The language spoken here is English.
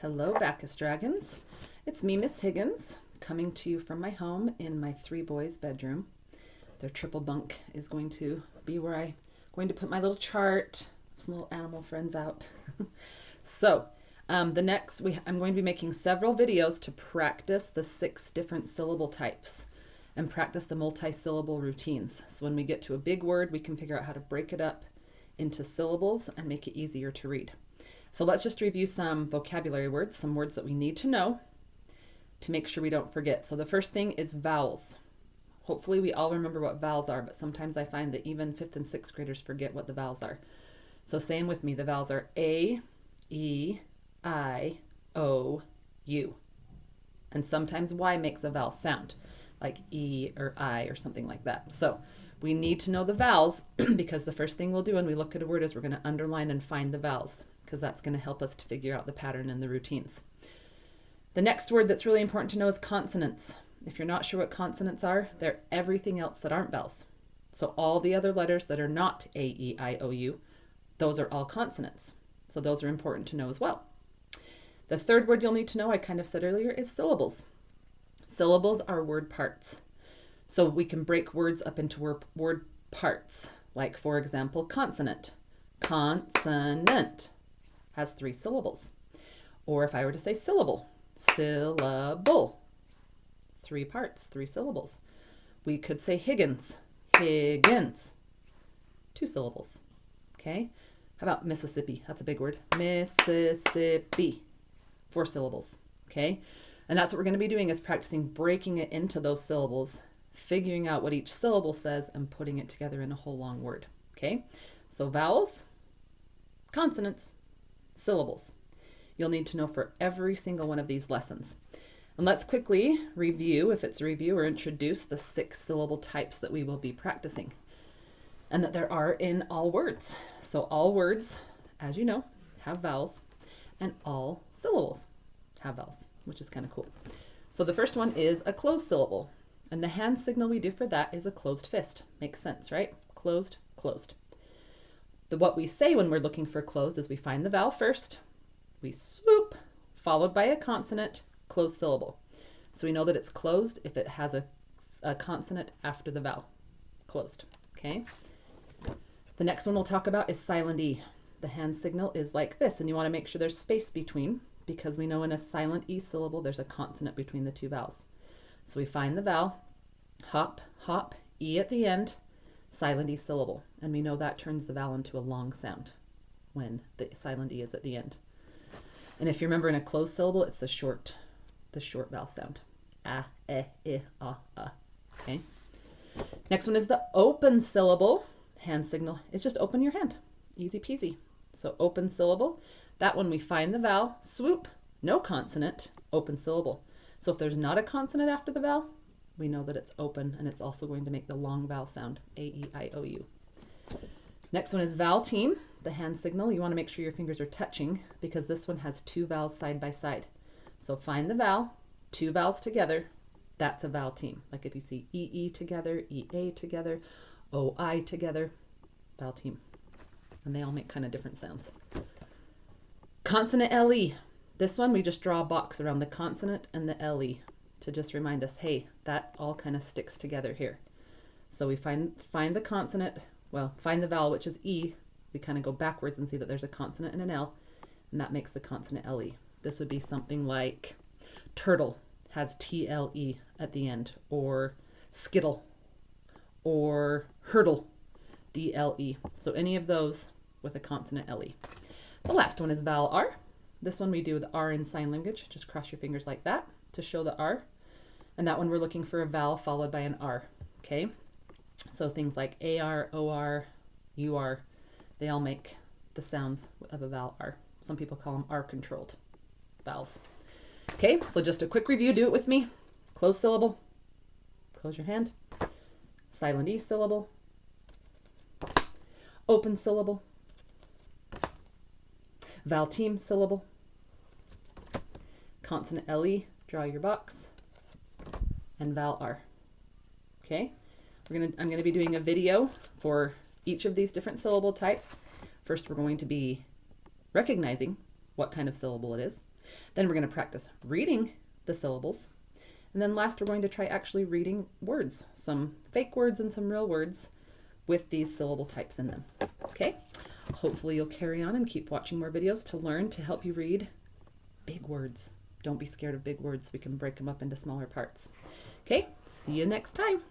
Hello, Bacchus Dragons. It's me, Miss Higgins, coming to you from my home in my three boys' bedroom. Their triple bunk is going to be where I'm going to put my little chart, some little animal friends out. So, I'm going to be making several videos to practice the 6 different syllable types and practice the multi-syllable routines. So when we get to a big word, we can figure out how to break it up into syllables and make it easier to read. So let's just review some vocabulary words, some words that we need to know to make sure we don't forget. So the first thing is vowels. Hopefully we all remember what vowels are, but sometimes I find that even 5th and 6th graders forget what the vowels are. So say them with me. The vowels are A, E, I, O, U. And sometimes Y makes a vowel sound, like E or I or something like that. So we need to know the vowels because the first thing we'll do when we look at a word is we're going to underline and find the vowels, because that's going to help us to figure out the pattern and the routines. The next word that's really important to know is consonants. If you're not sure what consonants are, they're everything else that aren't vowels. So all the other letters that are not A, E, I, O, U, those are all consonants. So those are important to know as well. The third word you'll need to know, I kind of said earlier, is syllables. Syllables are word parts. So we can break words up into word parts, like for example, consonant. Consonant has 3 syllables. Or if I were to say syllable, syllable, 3 parts, 3 syllables. We could say Higgins, Higgins, 2 syllables. Okay? How about Mississippi? That's a big word. Mississippi, 4 syllables. Okay? And that's what we're going to be doing, is practicing breaking it into those syllables, figuring out what each syllable says, and putting it together in a whole long word. Okay? So vowels, consonants, syllables. You'll need to know for every single one of these lessons. And let's quickly review, if it's a review, or introduce the 6 syllable types that we will be practicing and that there are in all words. So all words, as you know, have vowels, and all syllables have vowels, which is kind of cool. So the first one is a closed syllable, and the hand signal we do for that is a closed fist. Makes sense, right? Closed, closed. What we say when we're looking for closed is we find the vowel first, we swoop, followed by a consonant, closed syllable. So we know that it's closed if it has a consonant after the vowel. Closed, okay? The next one we'll talk about is silent E. The hand signal is like this, and you want to make sure there's space between, because we know in a silent E syllable there's a consonant between the 2 vowels. So we find the vowel, hop, hop, E at the end, silent E syllable, and we know that turns the vowel into a long sound when the silent E is at the end. And if you remember, in a closed syllable, it's the short vowel sound. A, e, I, a. Okay. Next one is the open syllable. Hand signal is just open your hand. Easy peasy. So open syllable. That one we find the vowel, swoop, no consonant, open syllable. So if there's not a consonant after the vowel, we know that it's open, and it's also going to make the long vowel sound, A, E, I, O, U. Next one is vowel team. The hand signal, you want to make sure your fingers are touching, because this one has 2 vowels side by side. So find the vowel, 2 vowels together, that's a vowel team. Like if you see E-E together, E-A together, O-I together, vowel team. And they all make kind of different sounds. Consonant L-E. This one we just draw a box around the consonant and the L-E to just remind us, hey, that all kind of sticks together here. So we find the consonant, find the vowel, which is E. We kind of go backwards and see that there's a consonant and an L, and that makes the consonant L-E. This would be something like turtle has T-L-E at the end, or skittle, or hurdle, D-L-E. So any of those with a consonant L-E. The last one is vowel R. This one we do with R in sign language. Just cross your fingers like that to show the R. And that one we're looking for a vowel followed by an R. Okay? So things like A-R, O-R, U-R, they all make the sounds of a vowel R. Some people call them R-controlled vowels. Okay, so just a quick review. Do it with me. Closed syllable. Close your hand. Silent E syllable. Open syllable. Vowel team syllable. Consonant L-E, draw your box. And vowel R. Okay, I'm going to be doing a video for each of these different syllable types. First, we're going to be recognizing what kind of syllable it is. Then we're going to practice reading the syllables. And then last, we're going to try actually reading words, some fake words and some real words with these syllable types in them. Okay? Hopefully you'll carry on and keep watching more videos to learn to help you read big words. Don't be scared of big words. We can break them up into smaller parts. Okay? See you next time.